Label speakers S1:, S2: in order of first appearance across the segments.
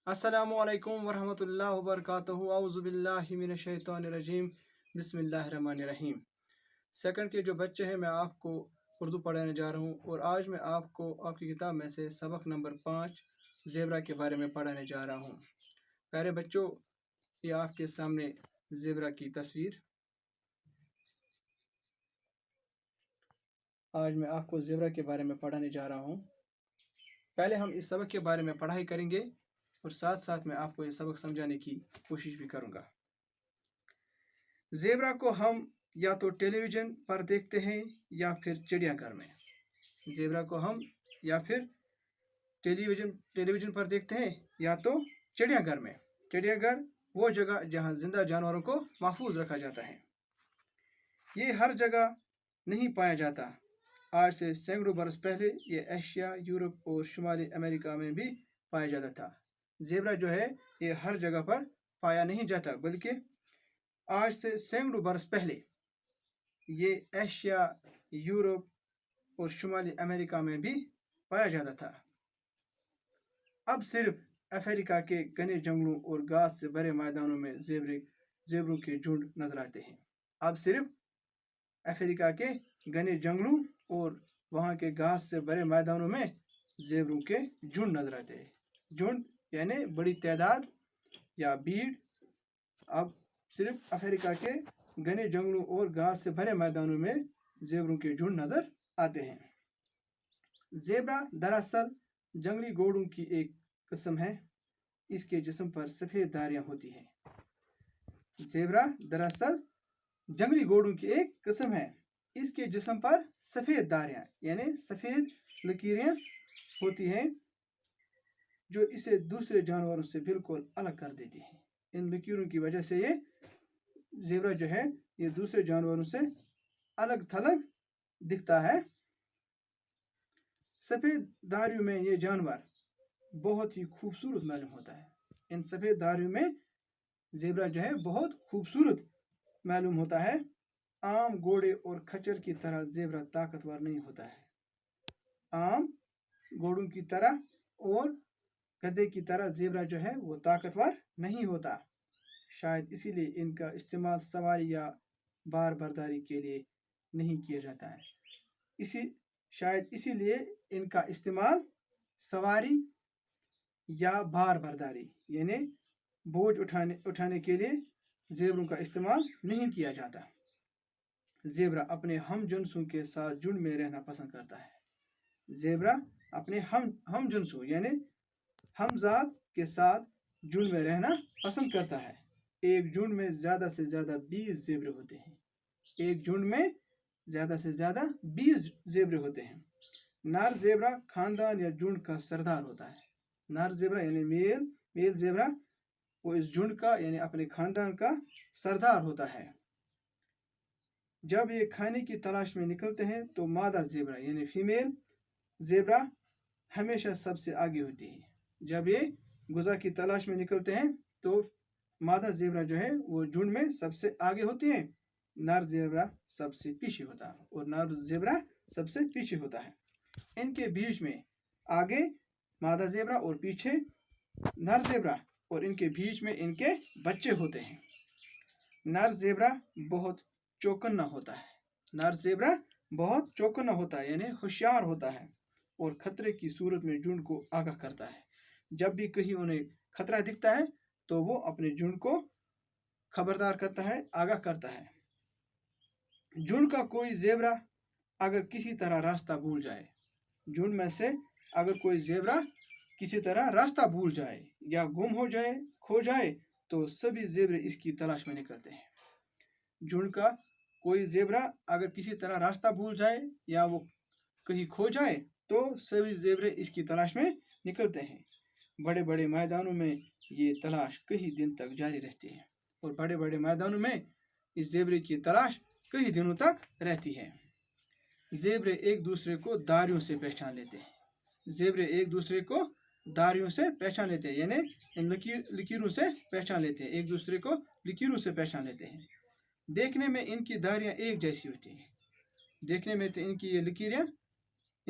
S1: अस्सलामुअलैकुम वरहमतुल्लाहि वबरकातुहू औज़ु बिल्लाहि मिनश शैतानिर रजीम बिस्मिल्लाहिर रहमानिर रहीम। सेकंड के जो बच्चे हैं, मैं आपको उर्दू पढ़ाने जा रहा हूँ और आज मैं आपको आपकी किताब में से सबक नंबर 5 ज़ेबरा के बारे में पढ़ाने जा रहा हूँ। प्यारे बच्चों, ये आपके सामने ज़ेबरा की तस्वीर। आज मैं आपको ज़ेबरा के बारे में पढ़ाने जा रहा हूँ। पहले हम इस सबक के बारे में पढ़ाई करेंगे और साथ साथ मैं आपको ये सबक समझाने की कोशिश भी करूँगा। ज़ेबरा को हम या तो टेलीविज़न पर देखते हैं या फिर चिड़ियाघर में। ज़ेबरा को हम या फिर टेलीविज़न पर देखते हैं या तो चिड़ियाघर में। चिड़ियाघर वो जगह जहाँ जिंदा जानवरों को महफूज रखा जाता है। ये हर जगह नहीं पाया जाता। आज से सैकड़ों बरस पहले ये एशिया, यूरोप और शुमाली अमेरिका में भी पाया जाता था। ज़ेबरा जो है ये हर जगह पर पाया नहीं जाता, बल्कि आज से सैकड़ों बरस पहले ये एशिया, यूरोप और शुमाली अमेरिका में भी पाया जाता था। अब सिर्फ अफ्रीका के घने जंगलों और घास से भरे मैदानों में ज़ेबरों के झुंड नजर आते हैं। अब सिर्फ अफ्रीका के घने जंगलों और वहाँ के घास से भरे मैदानों में ज़ेबरों के झुंड नजर आते हैं। झुंड यानी बड़ी तादाद या भीड़। अब सिर्फ अफ्रीका के घने जंगलों और घास से भरे मैदानों में ज़ेबरों के झुंड नजर आते हैं। ज़ेबरा दरअसल जंगली घोड़ों की एक किस्म है। इसके जिस्म पर सफ़ेद धारियां होती हैं। ज़ेबरा दरअसल जंगली घोड़ों की एक किस्म है। इसके जिस्म पर सफ़ेद धारियां यानी सफ़ेद लकीरें होती हैं, जो इसे दूसरे जानवरों से बिल्कुल अलग कर देती हैं। इन लकीरों की वजह से ये ज़ेबरा जो है ये दूसरे जानवरों से अलग थलग दिखता है। सफ़ेद धारियों में ये जानवर बहुत ही खूबसूरत मालूम होता है। इन सफ़ेद धारियों में ज़ेबरा जो है बहुत खूबसूरत मालूम होता है। आम घोड़े और खच्चर की तरह ज़ेबरा ताकतवर नहीं होता है। आम घोड़ों की तरह और गधे की तरह ज़ेबरा जो है वो ताकतवर नहीं होता। शायद इसीलिए इनका इस्तेमाल सवारी या बार बर्दारी के लिए नहीं किया जाता है। शायद इसीलिए इनका इस्तेमाल सवारी या भार बर्दारी यानी बोझ उठाने के लिए ज़ेबरों का इस्तेमाल नहीं किया जाता। ज़ेबरा अपने हम जिन्सों के साथ झुंड में रहना पसंद करता है। ज़ेबरा अपने हम जिन्सों यानी हमजात के साथ झुंड में रहना पसंद करता है। एक झुंड में ज़्यादा से ज़्यादा 20 ज़ेबरे होते हैं। एक झुंड में ज़्यादा से ज़्यादा 20 ज़ेबरे होते हैं। नर ज़ेबरा खानदान या झुंड का सरदार होता है। नर ज़ेबरा यानी मेल ज़ेबरा वो इस झुंड का यानी अपने खानदान का सरदार होता है। जब ये खाने की तलाश में निकलते हैं तो मादा ज़ेबरा यानी फीमेल ज़ेबरा हमेशा सबसे आगे होती है। जब ये गुज़ा की तलाश में निकलते हैं तो मादा ज़ेबरा जो है वो झुंड में सबसे आगे होती है। नर ज़ेबरा सबसे पीछे होता है और नर ज़ेबरा सबसे पीछे होता है। इनके बीच में आगे मादा ज़ेबरा और पीछे नर ज़ेबरा और इनके बीच में इनके बच्चे होते हैं। नर ज़ेबरा बहुत चौकन्ना होता है। नर ज़ेबरा बहुत चौकन्ना होता है यानी होशियार होता है और खतरे की सूरत में झुंड को आगाह करता है। जब भी कहीं उन्हें खतरा दिखता है तो वो अपने झुंड को खबरदार करता है, आगाह करता है। झुंड का कोई ज़ेबरा अगर किसी तरह रास्ता भूल जाए, झुंड में से अगर कोई ज़ेबरा किसी तरह रास्ता भूल जाए या गुम हो जाए, खो जाए, तो सभी ज़ेबरे इसकी तलाश में निकलते हैं। झुंड का कोई ज़ेबरा अगर किसी तरह रास्ता भूल जाए या वो कहीं खो जाए तो सभी ज़ेबरे इसकी तलाश में निकलते हैं। बड़े बड़े मैदानों में ये तलाश कई दिन तक जारी रहती है और बड़े बड़े मैदानों में इस ज़ेबरे की तलाश कई दिनों तक रहती है। ज़ेबरे एक दूसरे को धारियों से पहचान लेते हैं। ज़ेबरे एक दूसरे को धारियों से पहचान लेते हैं यानी इन लकीरों से पहचान लेते हैं। एक दूसरे को लकीरों से पहचान लेते हैं। देखने में इनकी धारियां एक जैसी होती हैं। देखने में तो इनकी ये लकीरें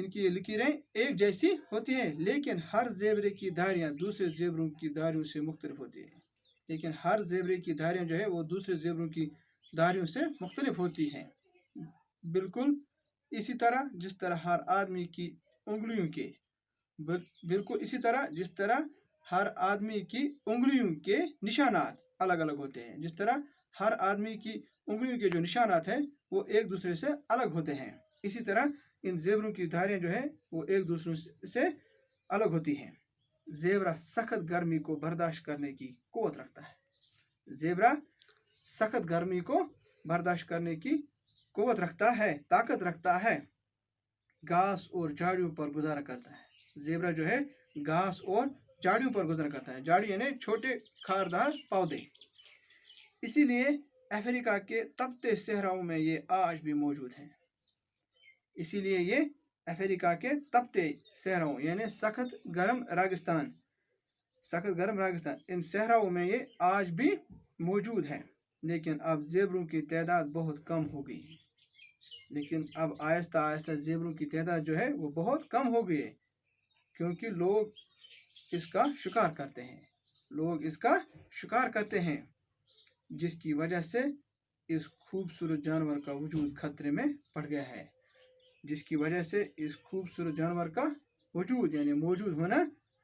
S1: ان की लकीरें एक जैसी होती हैं, लेकिन हर जेबरे की धारियां दूसरे जेबरों की धारियों से मुख्तलिफ होती है। लेकिन हर जेबरे की धारियां जो है वो दूसरे जेबरों की धारियों से मुख्तलिफ होती हैं। बिल्कुल इसी तरह जिस तरह हर आदमी की उंगलियों के बिल्कुल इसी तरह जिस तरह हर आदमी की उंगलियों के निशानात अलग अलग होते हैं, जिस तरह हर आदमी की उंगलियों के जो निशानात हैं वो एक दूसरे से अलग होते हैं, इसी तरह इन जेबरों की धारियां जो है वो एक दूसरे से अलग होती हैं। जेबरा सख्त गर्मी को बर्दाश्त करने की कुव्वत रखता है। जेबरा सख्त गर्मी को बर्दाश्त करने की कुव्वत रखता है, ताकत रखता है। घास और झाड़ियों पर गुजारा करता है। जेबरा जो है घास और झाड़ियों पर गुजारा करता है। झाड़ी यानी छोटे खारदार पौधे। इसीलिए अफ्रीका के तपते सहराओं में ये आज भी मौजूद हैं। इसीलिए ये अफ्रीका के तपते सहराओं यानी सख्त गर्म रेगिस्तान इन सहराओं में ये आज भी मौजूद हैं। लेकिन अब जेबरों की तादाद बहुत कम हो गई है। लेकिन अब आहिस्ता आहिस्ता जेबरों की तादाद जो है वो बहुत कम हो गई है, क्योंकि लोग इसका शिकार करते हैं, जिसकी वजह से इस खूबसूरत जानवर का वजूद खतरे में पड़ गया है। जिसकी वजह से इस खूबसूरत जानवर का वजूद यानी मौजूद होना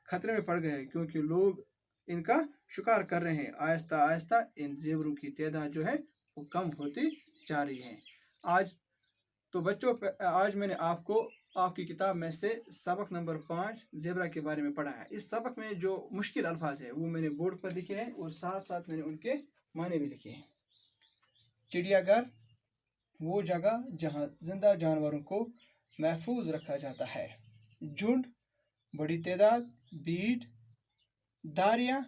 S1: खतरे में पड़ गया है, क्योंकि लोग इनका शिकार कर रहे हैं। आहिस्ता आहिस्ता इन जेबरों की तादाद जो है वो कम होती जा रही है। आज तो बच्चों आज मैंने आपको आपकी किताब में से सबक नंबर 5 जेबरा के बारे में पढ़ा है। इस सबक में जो मुश्किल अल्फाज है वो मैंने बोर्ड पर लिखे हैं और साथ साथ मैंने उनके माने भी लिखे हैं। चिड़ियाघर वो जगह जहां जिंदा जानवरों को महफूज रखा जाता है। झुंड, बड़ी तादाद, भीड़, धारियां,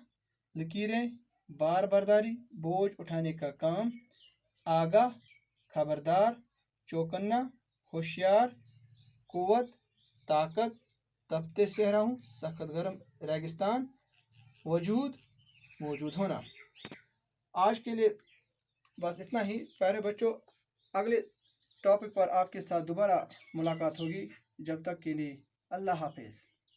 S1: लकीरें, बार बर्दारी, बोझ उठाने का काम, आगाह, खबरदार, चौकन्ना, होशियार, कुव्वत, ताकत, तपते सहराओं, सख्त गर्म रेगिस्तान, मौजूद होना। आज के लिए बस इतना ही प्यारे बच्चों। अगले टॉपिक पर आपके साथ दोबारा मुलाकात होगी। जब तक के लिए अल्लाह हाफिज़।